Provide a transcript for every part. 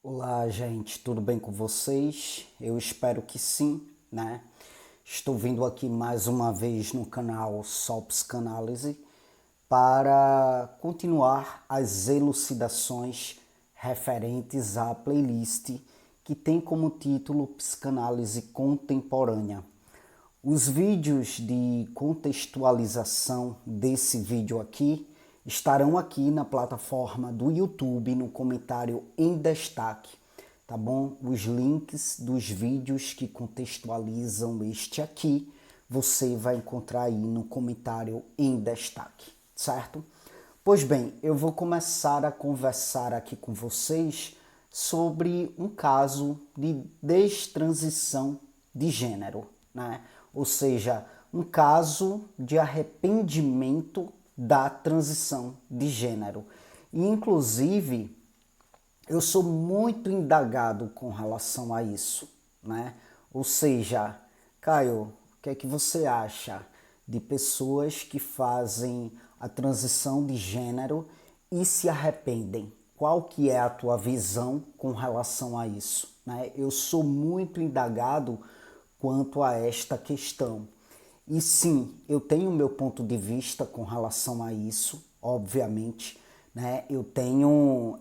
Olá, gente, tudo bem com vocês? Eu espero que sim, né? Estou vindo aqui mais uma vez no canal Só Psicanálise para continuar as elucidações referentes à playlist que tem como título Psicanálise Contemporânea. Os vídeos de contextualização desse vídeo aqui estarão aqui na plataforma do YouTube no comentário em destaque, tá bom? Os links dos vídeos que contextualizam este aqui você vai encontrar aí no comentário em destaque, certo? Pois bem, eu vou começar a conversar aqui com vocês sobre um caso de destransição de gênero, né? Ou seja, um caso de arrependimento da transição de gênero. E, inclusive, eu sou muito indagado com relação a isso, né? Ou seja, Caio, o que é que você acha de pessoas que fazem a transição de gênero e se arrependem? Qual que é a tua visão com relação a isso, né? Eu sou muito indagado quanto a esta questão. E sim, eu tenho meu ponto de vista com relação a isso, obviamente, né? Eu tenho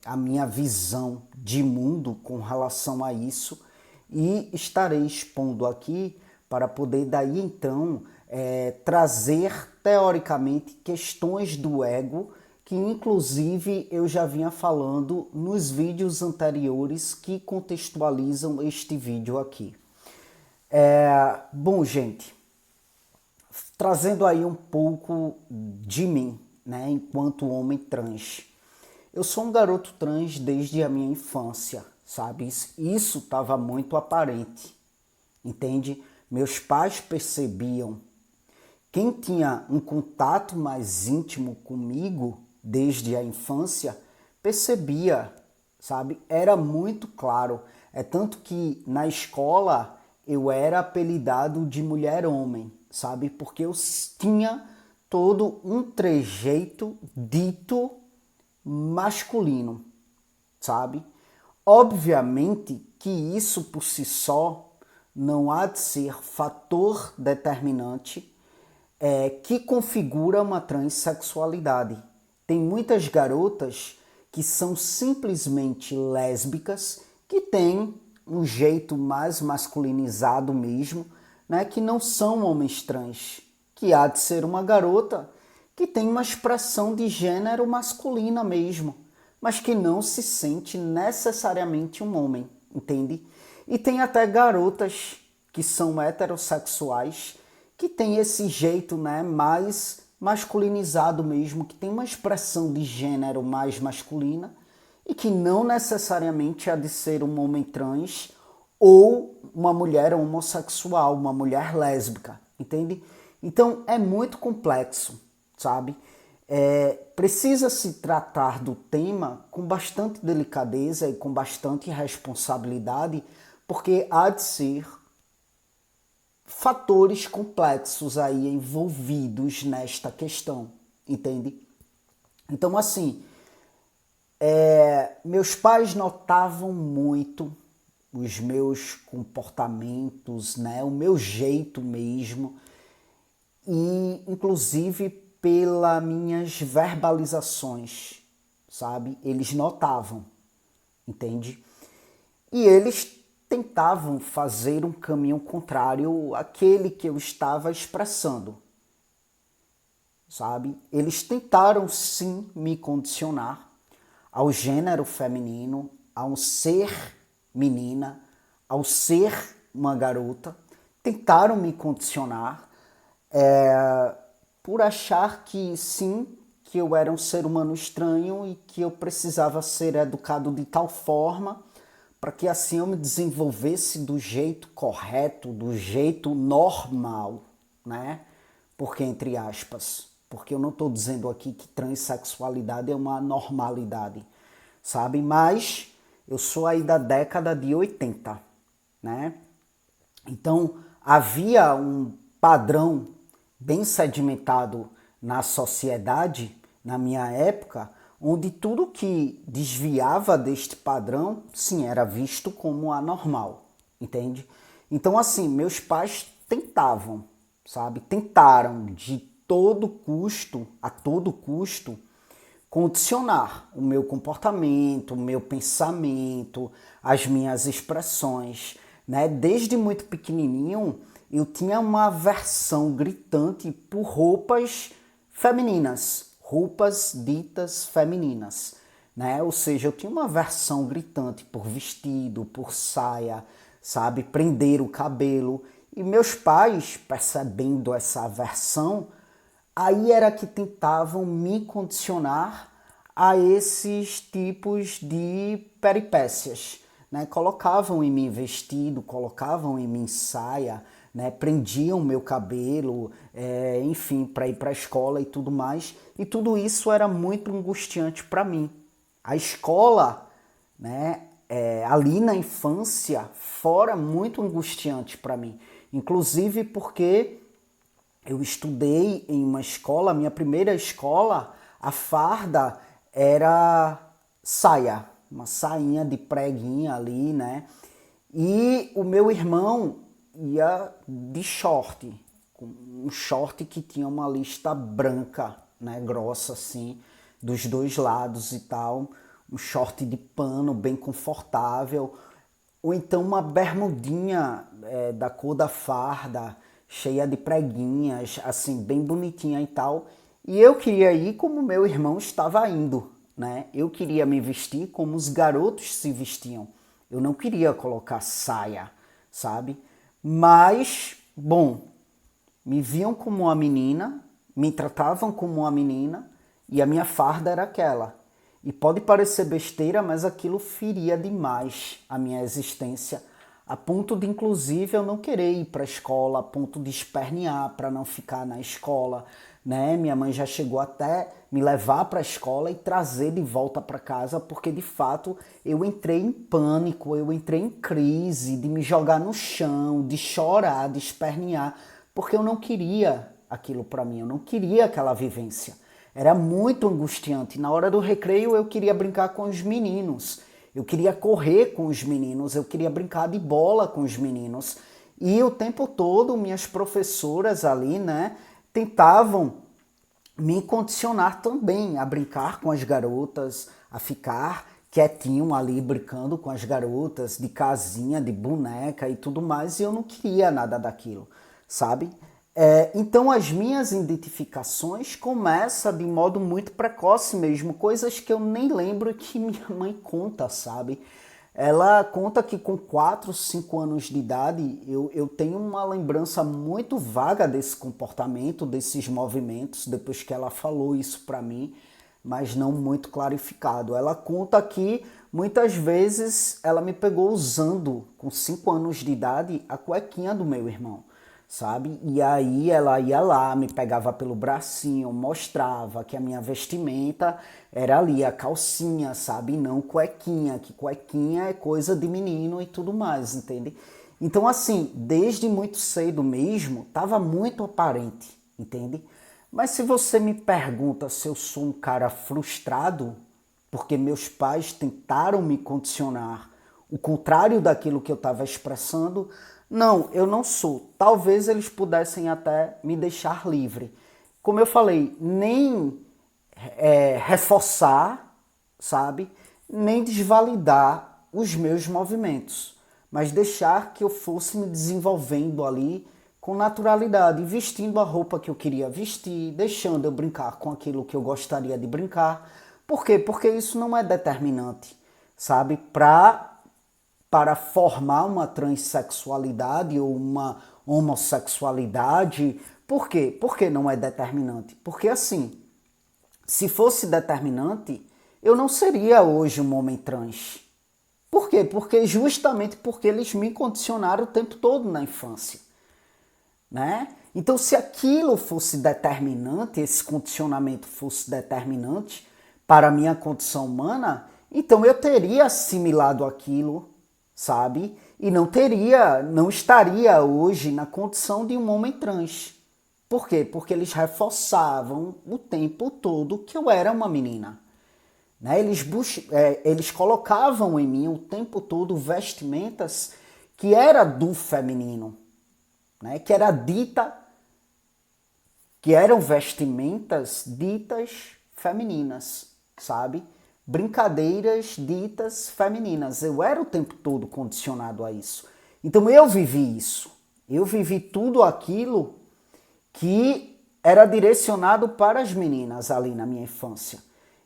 a minha visão de mundo com relação a isso e estarei expondo aqui para poder daí então trazer teoricamente questões do ego que inclusive eu já vinha falando nos vídeos anteriores que contextualizam este vídeo aqui. Bom, gente, trazendo aí um pouco de mim, né, enquanto homem trans. Eu sou um garoto trans desde a minha infância, sabe? Isso estava muito aparente, entende? Meus pais percebiam. Quem tinha um contato mais íntimo comigo desde a infância percebia, sabe? Era muito claro. É tanto que na escola eu era apelidado de mulher-homem, sabe? Porque eu tinha todo um trejeito dito masculino, sabe? Obviamente que isso por si só não há de ser fator determinante que configura uma transexualidade. Tem muitas garotas que são simplesmente lésbicas, que têm um jeito mais masculinizado mesmo, né, que não são homens trans, que há de ser uma garota que tem uma expressão de gênero masculina mesmo, mas que não se sente necessariamente um homem, entende? E tem até garotas que são heterossexuais que tem esse jeito, né, mais masculinizado mesmo, que tem uma expressão de gênero mais masculina e que não necessariamente há de ser um homem trans ou uma mulher homossexual, uma mulher lésbica, entende? Então é muito complexo, sabe? Precisa se tratar do tema com bastante delicadeza e com bastante responsabilidade, porque há de ser fatores complexos aí envolvidos nesta questão, entende? Então, assim, meus pais notavam muito os meus comportamentos, né, o meu jeito mesmo, e inclusive pelas minhas verbalizações, sabe? Eles notavam, entende? E eles tentavam fazer um caminho contrário àquele que eu estava expressando, sabe? Eles tentaram sim me condicionar ao gênero feminino, ao ser menina, ao ser uma garota. Tentaram me condicionar por achar que sim, que eu era um ser humano estranho e que eu precisava ser educado de tal forma para que assim eu me desenvolvesse do jeito correto, do jeito normal, né? Porque, entre aspas, porque eu não estou dizendo aqui que transexualidade é uma normalidade, sabe? Mas eu sou aí da década de 80, né? Então, havia um padrão bem sedimentado na sociedade, na minha época, onde tudo que desviava deste padrão, sim, era visto como anormal, entende? Então, assim, meus pais tentavam, sabe? Tentaram de todo custo, a todo custo, condicionar o meu comportamento, o meu pensamento, as minhas expressões, né? Desde muito pequenininho, eu tinha uma aversão gritante por roupas femininas, roupas ditas femininas, né? Ou seja, eu tinha uma aversão gritante por vestido, por saia, sabe? Prender o cabelo. E meus pais, percebendo essa aversão, aí era que tentavam me condicionar a esses tipos de peripécias, né? Colocavam em mim vestido, colocavam em mim saia, né? Prendiam meu cabelo, enfim, para ir para a escola e tudo mais. E tudo isso era muito angustiante para mim. A escola, né? Ali na infância, fora muito angustiante para mim. Inclusive porque eu estudei em uma escola, minha primeira escola, a farda era saia, uma sainha de preguinha ali, né? E o meu irmão ia de short, com um short que tinha uma lista branca, né, grossa assim, dos dois lados e tal, um short de pano bem confortável, ou então uma bermudinha da cor da farda, cheia de preguinhas, assim, bem bonitinha e tal. E eu queria ir como meu irmão estava indo, né? Eu queria me vestir como os garotos se vestiam. Eu não queria colocar saia, sabe? Mas, bom, me viam como uma menina, me tratavam como uma menina e a minha farda era aquela. E pode parecer besteira, mas aquilo feria demais a minha existência, a ponto de, inclusive, eu não querer ir para a escola, a ponto de espernear para não ficar na escola, né? Minha mãe já chegou até me levar para a escola e trazer de volta para casa, porque de fato eu entrei em pânico, eu entrei em crise de me jogar no chão, de chorar, de espernear, porque eu não queria aquilo para mim, eu não queria aquela vivência. Era muito angustiante. Na hora do recreio eu queria brincar com os meninos, eu queria correr com os meninos, eu queria brincar de bola com os meninos. E o tempo todo minhas professoras ali, né, tentavam me condicionar também a brincar com as garotas, a ficar quietinho ali brincando com as garotas, de casinha, de boneca e tudo mais, e eu não queria nada daquilo, sabe? Então as minhas identificações começam de modo muito precoce mesmo, coisas que eu nem lembro que minha mãe conta, sabe? Ela conta que com 4, 5 anos de idade eu tenho uma lembrança muito vaga desse comportamento, desses movimentos, depois que ela falou isso pra mim, mas não muito clarificado. Ela conta que muitas vezes ela me pegou usando, com 5 anos de idade, a cuequinha do meu irmão, sabe? E aí ela ia lá, me pegava pelo bracinho, mostrava que a minha vestimenta era ali, a calcinha, sabe? E não cuequinha, que cuequinha é coisa de menino e tudo mais, entende? Então, assim, desde muito cedo mesmo, estava muito aparente, entende? Mas se você me pergunta se eu sou um cara frustrado, porque meus pais tentaram me condicionar o contrário daquilo que eu estava expressando, não, eu não sou. Talvez eles pudessem até me deixar livre. Como eu falei, nem reforçar, sabe? Nem desvalidar os meus movimentos, mas deixar que eu fosse me desenvolvendo ali com naturalidade, vestindo a roupa que eu queria vestir, deixando eu brincar com aquilo que eu gostaria de brincar. Por quê? Porque isso não é determinante, sabe? Para formar uma transexualidade ou uma homossexualidade. Por quê? Porque não é determinante. Porque assim, se fosse determinante, eu não seria hoje um homem trans. Por quê? Porque justamente porque eles me condicionaram o tempo todo na infância, né? Então, se aquilo fosse determinante, esse condicionamento fosse determinante para a minha condição humana, então eu teria assimilado aquilo, sabe? E não estaria hoje na condição de um homem trans. Por quê? Porque eles reforçavam o tempo todo que eu era uma menina. né? Eles colocavam em mim o tempo todo vestimentas que era do feminino, né? Que eram vestimentas ditas femininas, sabe? Brincadeiras ditas femininas. Eu era o tempo todo condicionado a isso. Então eu vivi isso. Eu vivi tudo aquilo que era direcionado para as meninas ali na minha infância.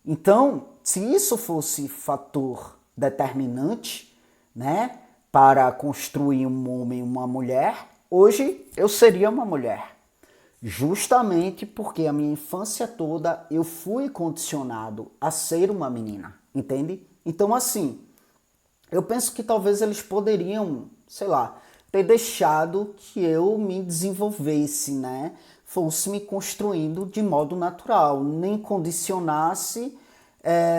Então, se isso fosse fator determinante, né, para construir um homem e uma mulher, hoje eu seria uma mulher. Justamente porque a minha infância toda eu fui condicionado a ser uma menina, entende? Então, assim, eu penso que talvez eles poderiam, sei lá, ter deixado que eu me desenvolvesse, né? Fosse me construindo de modo natural, nem condicionasse,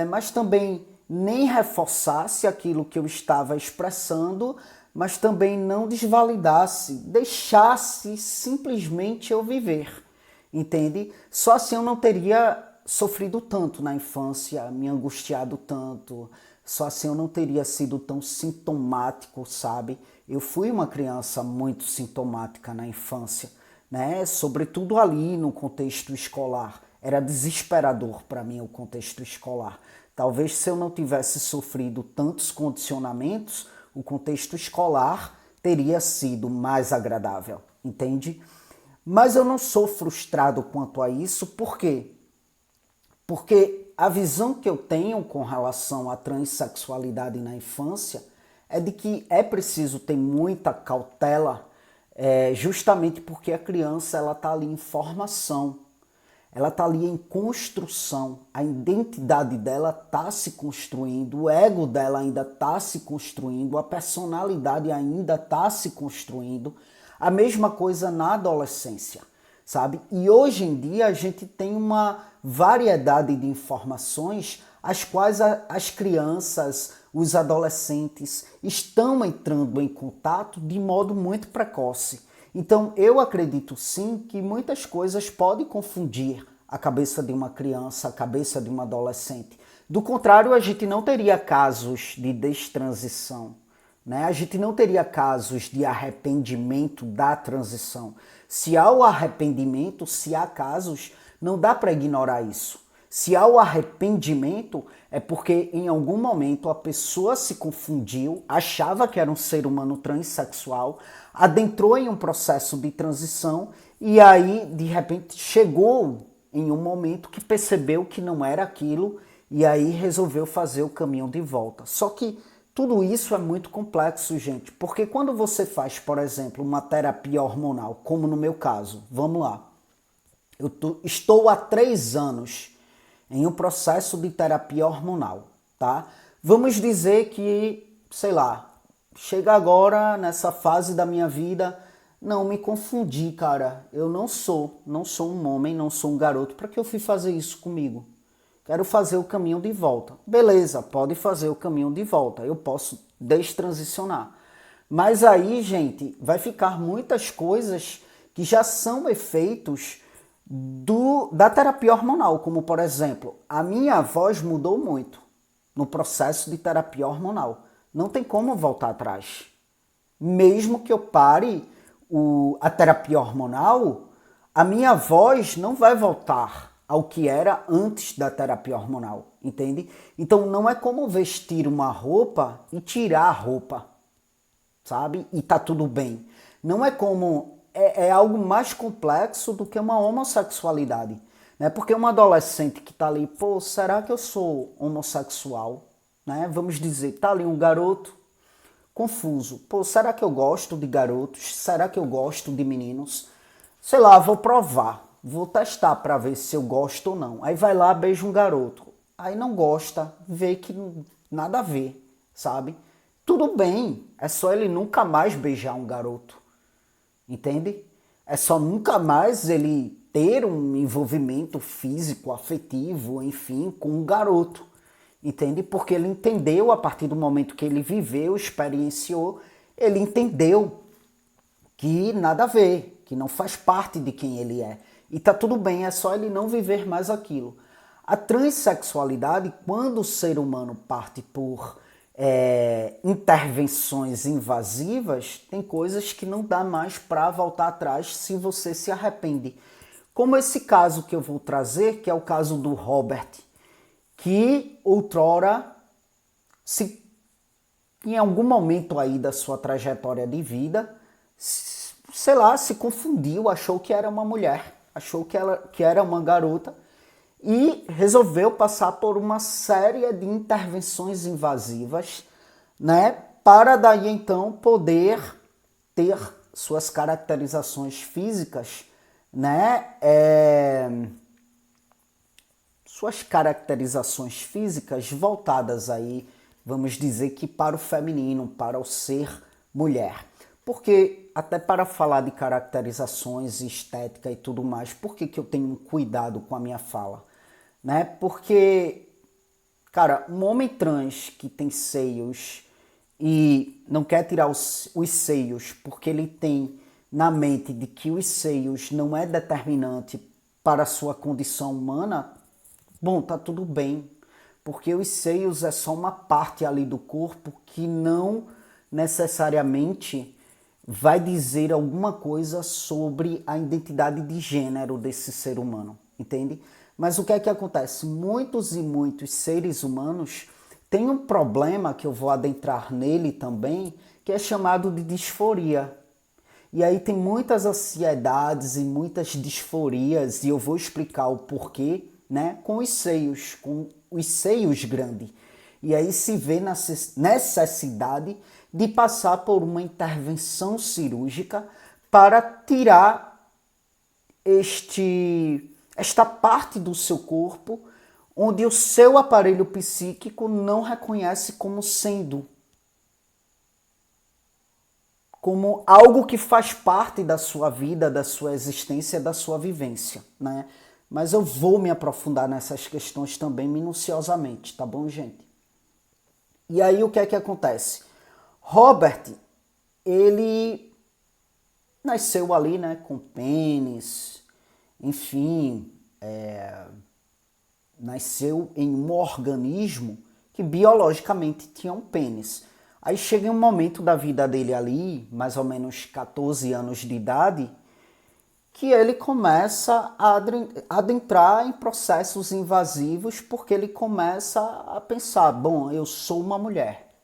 mas também nem reforçasse aquilo que eu estava expressando, mas também não desvalidasse, deixasse simplesmente eu viver, entende? Só assim eu não teria sofrido tanto na infância, me angustiado tanto, só assim eu não teria sido tão sintomático, sabe? Eu fui uma criança muito sintomática na infância, né? Sobretudo ali no contexto escolar. Era desesperador para mim o contexto escolar. Talvez se eu não tivesse sofrido tantos condicionamentos, o contexto escolar teria sido mais agradável, entende? Mas eu não sou frustrado quanto a isso, por quê? Porque a visão que eu tenho com relação à transexualidade na infância é de que é preciso ter muita cautela, justamente porque a criança ela está ali em formação, ela está ali em construção, a identidade dela está se construindo, o ego dela ainda está se construindo, a personalidade ainda está se construindo. A mesma coisa na adolescência, sabe? E hoje em dia a gente tem uma variedade de informações as quais as crianças, os adolescentes estão entrando em contato de modo muito precoce. Então, eu acredito sim que muitas coisas podem confundir a cabeça de uma criança, a cabeça de um adolescente. Do contrário, a gente não teria casos de destransição, né? A gente não teria casos de arrependimento da transição. Se há o arrependimento, se há casos, não dá para ignorar isso. Se há o arrependimento, é porque em algum momento a pessoa se confundiu, achava que era um ser humano transexual, adentrou em um processo de transição e aí, de repente, chegou em um momento que percebeu que não era aquilo e aí resolveu fazer o caminho de volta. Só que tudo isso é muito complexo, gente, porque quando você faz, por exemplo, uma terapia hormonal, como no meu caso, vamos lá, estou há 3 anos em um processo de terapia hormonal, tá? Vamos dizer que, sei lá, chega agora nessa fase da minha vida, não me confundi, cara. Eu não sou um homem, não sou um garoto. Para que eu fui fazer isso comigo? Quero fazer o caminho de volta. Beleza, pode fazer o caminho de volta. Eu posso destransicionar. Mas aí, gente, vai ficar muitas coisas que já são efeitos da terapia hormonal, como por exemplo, a minha voz mudou muito no processo de terapia hormonal. Não tem como voltar atrás. Mesmo que eu pare a terapia hormonal, a minha voz não vai voltar ao que era antes da terapia hormonal, entende? Então não é como vestir uma roupa e tirar a roupa, sabe? E tá tudo bem. Não é como... É algo mais complexo do que uma homossexualidade, né? Porque um adolescente que tá ali, pô, será que eu sou homossexual? Né? Vamos dizer, tá ali um garoto confuso. Pô, será que eu gosto de garotos? Será que eu gosto de meninos? Sei lá, vou provar, vou testar para ver se eu gosto ou não. Aí vai lá, beija um garoto. Aí não gosta, vê que nada a ver, sabe? Tudo bem, é só ele nunca mais beijar um garoto. Entende? É só nunca mais ele ter um envolvimento físico, afetivo, enfim, com um garoto. Entende? Porque ele entendeu, a partir do momento que ele viveu, experienciou, ele entendeu que nada a ver, que não faz parte de quem ele é. E tá tudo bem, é só ele não viver mais aquilo. A transexualidade, quando o ser humano parte por intervenções invasivas, tem coisas que não dá mais para voltar atrás se você se arrepende. Como esse caso que eu vou trazer, que é o caso do Robert, que outrora, em algum momento aí da sua trajetória de vida, sei lá, se confundiu, achou que era uma mulher, achou que era uma garota e resolveu passar por uma série de intervenções invasivas, né, para daí então poder ter suas caracterizações físicas, né, suas caracterizações físicas voltadas aí, vamos dizer que para o feminino, para o ser mulher. Porque até para falar de caracterizações, estética e tudo mais, por que eu tenho cuidado com a minha fala? Né? Porque, cara, um homem trans que tem seios e não quer tirar os seios porque ele tem na mente de que os seios não é determinante para a sua condição humana, bom, tá tudo bem, porque os seios é só uma parte ali do corpo que não necessariamente vai dizer alguma coisa sobre a identidade de gênero desse ser humano, entende? Mas o que é que acontece? Muitos e muitos seres humanos têm um problema, que eu vou adentrar nele também, que é chamado de disforia. E aí tem muitas ansiedades e muitas disforias, e eu vou explicar o porquê, né? Com os seios grandes. E aí se vê necessidade de passar por uma intervenção cirúrgica para tirar esta parte do seu corpo onde o seu aparelho psíquico não reconhece como sendo, como algo que faz parte da sua vida, da sua existência, da sua vivência, né? Mas eu vou me aprofundar nessas questões também minuciosamente, tá bom, gente? E aí o que é que acontece? Robert, ele nasceu ali, né, com pênis, enfim, nasceu em um organismo que biologicamente tinha um pênis. Aí chega um momento da vida dele ali, mais ou menos 14 anos de idade, que ele começa a adentrar em processos invasivos porque ele começa a pensar, bom, eu sou uma mulher,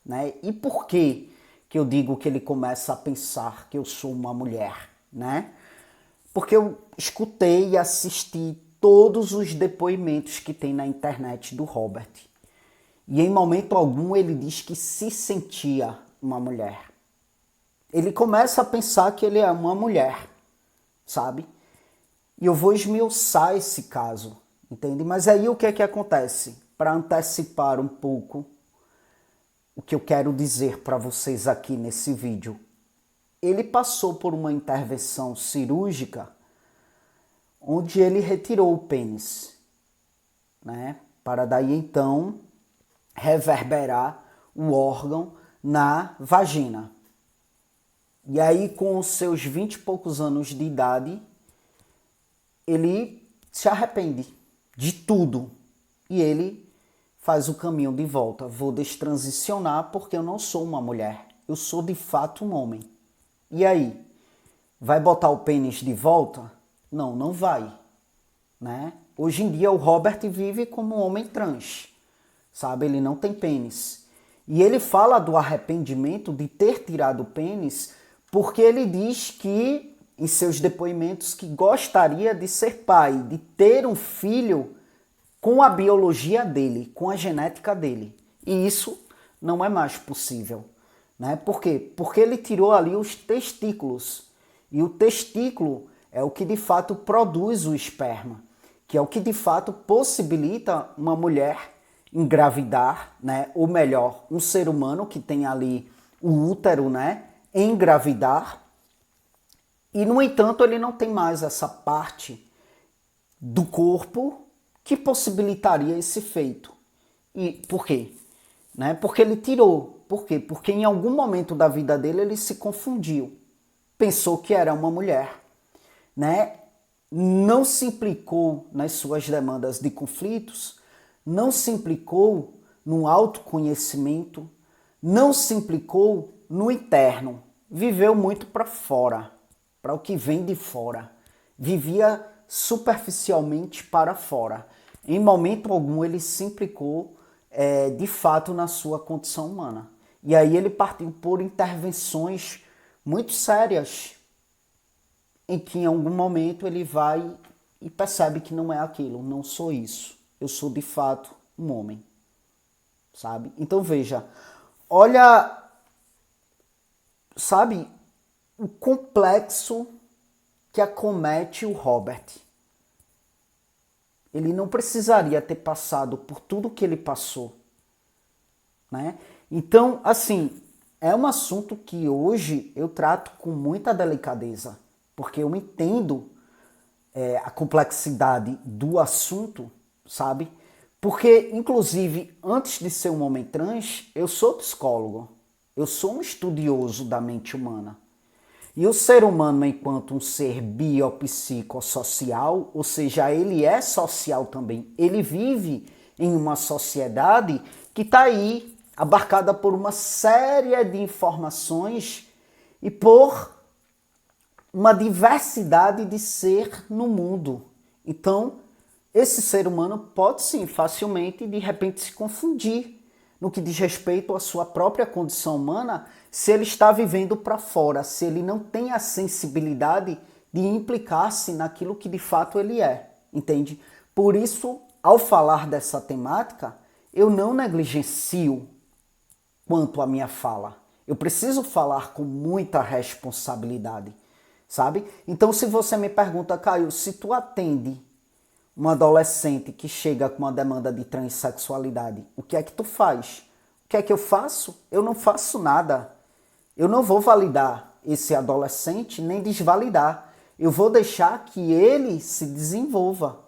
né? E por que eu digo que ele começa a pensar que eu sou uma mulher, né? Porque eu escutei e assisti todos os depoimentos que tem na internet do Robert. E em momento algum ele diz que se sentia uma mulher. Ele começa a pensar que ele é uma mulher, sabe? E eu vou esmiuçar esse caso, entende? Mas aí o que é que acontece? Para antecipar um pouco o que eu quero dizer para vocês aqui nesse vídeo. Ele passou por uma intervenção cirúrgica onde ele retirou o pênis, né? Para daí então reverberar o órgão na vagina. E aí, com os seus 20 e poucos anos de idade, ele se arrepende de tudo. E ele faz o caminho de volta. Vou destransicionar porque eu não sou uma mulher. Eu sou de fato um homem. E aí? Vai botar o pênis de volta? Não, não vai. Né? Hoje em dia o Robert vive como um homem trans. Sabe? Ele não tem pênis. E ele fala do arrependimento de ter tirado o pênis porque ele diz que, em seus depoimentos, que gostaria de ser pai, de ter um filho com a biologia dele, com a genética dele. E isso não é mais possível. Né? Por quê? Porque ele tirou ali os testículos. E o testículo é o que de fato produz o esperma, que é o que de fato possibilita uma mulher engravidar, né? Ou melhor, um ser humano que tem ali o útero, né? Engravidar. E, no entanto, ele não tem mais essa parte do corpo que possibilitaria esse feito. E por quê? Né? Porque ele tirou. Por quê? Porque em algum momento da vida dele ele se confundiu. Pensou que era uma mulher. Né? não se implicou nas suas demandas de conflitos, não se implicou no autoconhecimento, não se implicou no interno, viveu muito para fora, para o que vem de fora, vivia superficialmente para fora. Em momento algum ele se implicou de fato na sua condição humana. E aí ele partiu por intervenções muito sérias, em que em algum momento ele vai e percebe que não é aquilo, não sou isso, eu sou de fato um homem, sabe? Então veja, olha, sabe, o complexo que acomete o Robert. Ele não precisaria ter passado por tudo que ele passou, né? Então, assim, é um assunto que hoje eu trato com muita delicadeza, porque eu entendo a complexidade do assunto, sabe? Porque, inclusive, antes de ser um homem trans, eu sou psicólogo, eu sou um estudioso da mente humana. E o ser humano, enquanto um ser biopsicossocial, ou seja, ele é social também, ele vive em uma sociedade que está aí abarcada por uma série de informações e por uma diversidade de ser no mundo. Então, esse ser humano pode sim facilmente, de repente, se confundir no que diz respeito à sua própria condição humana, se ele está vivendo para fora, se ele não tem a sensibilidade de implicar-se naquilo que de fato ele é, entende? Por isso, ao falar dessa temática, eu não negligencio quanto à minha fala. Eu preciso falar com muita responsabilidade, sabe? Então, se você me pergunta, Caio, se tu atende um adolescente que chega com uma demanda de transexualidade, o que é que tu faz? O que é que eu faço? Eu não faço nada. Eu não vou validar esse adolescente nem desvalidar. Eu vou deixar que ele se desenvolva.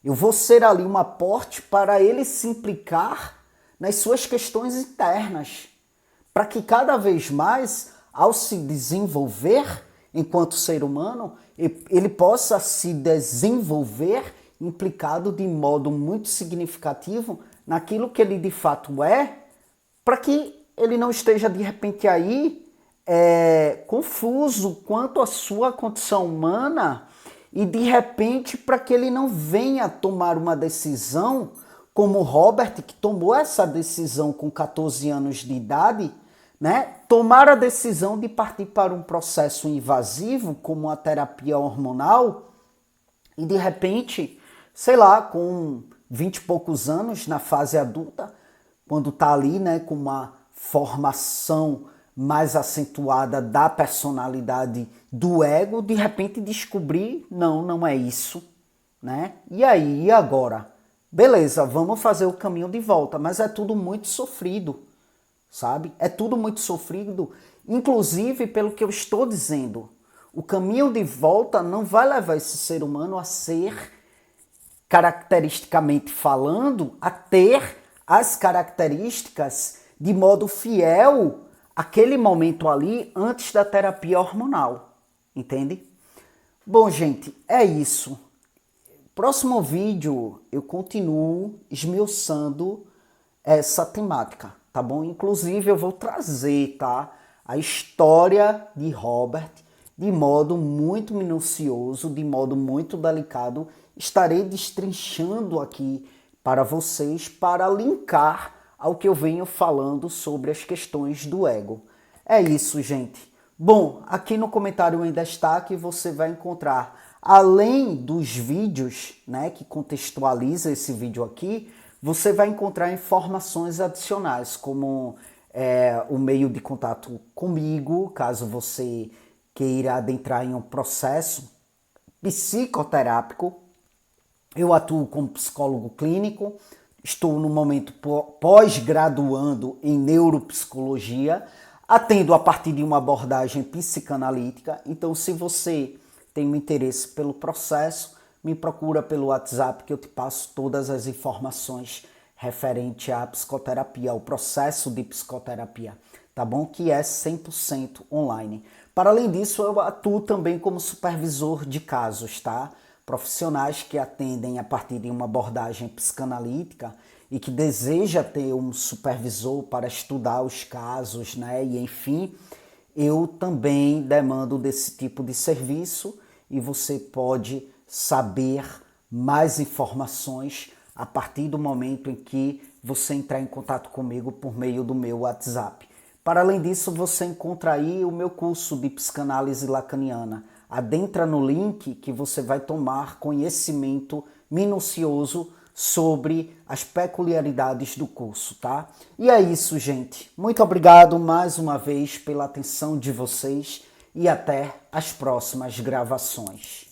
Eu vou ser ali um aporte para ele se implicar nas suas questões internas, para que cada vez mais, ao se desenvolver enquanto ser humano, ele possa se desenvolver implicado de modo muito significativo naquilo que ele de fato é, para que ele não esteja de repente aí confuso quanto à sua condição humana e de repente para que ele não venha tomar uma decisão como o Robert, que tomou essa decisão com 14 anos de idade, né? Tomar a decisão de partir para um processo invasivo, como a terapia hormonal, e de repente, sei lá, com 20 e poucos anos, na fase adulta, quando está ali, né, com uma formação mais acentuada da personalidade do ego, de repente descobrir, não é isso, né? E aí, e agora? Beleza, vamos fazer o caminho de volta, mas é tudo muito sofrido, sabe? É tudo muito sofrido, inclusive pelo que eu estou dizendo. O caminho de volta não vai levar esse ser humano a ser, caracteristicamente falando, a ter as características de modo fiel àquele momento ali antes da terapia hormonal, entende? Bom, gente, é isso. Próximo vídeo eu continuo esmiuçando essa temática, tá bom? Inclusive eu vou trazer, tá, a história de Robert de modo muito minucioso, de modo muito delicado. Estarei destrinchando aqui para vocês para linkar ao que eu venho falando sobre as questões do ego. É isso, gente. Bom, aqui no comentário em destaque você vai encontrar, além dos vídeos, né, que contextualiza esse vídeo aqui, você vai encontrar informações adicionais, como o meio de contato comigo, caso você queira adentrar em um processo psicoterápico. Eu atuo como psicólogo clínico, estou no momento pós-graduando em neuropsicologia, atendo a partir de uma abordagem psicanalítica. Então, se você tem um interesse pelo processo, me procura pelo WhatsApp que eu te passo todas as informações referente à psicoterapia, ao processo de psicoterapia, tá bom? Que é 100% online. Para além disso, eu atuo também como supervisor de casos, tá? Profissionais que atendem a partir de uma abordagem psicanalítica e que deseja ter um supervisor para estudar os casos, né? E enfim, eu também demando desse tipo de serviço e você pode saber mais informações a partir do momento em que você entrar em contato comigo por meio do meu WhatsApp. Para além disso, você encontra aí o meu curso de psicanálise lacaniana. Adentra no link que você vai tomar conhecimento minucioso sobre as peculiaridades do curso, tá? E é isso, gente. Muito obrigado mais uma vez pela atenção de vocês e até as próximas gravações.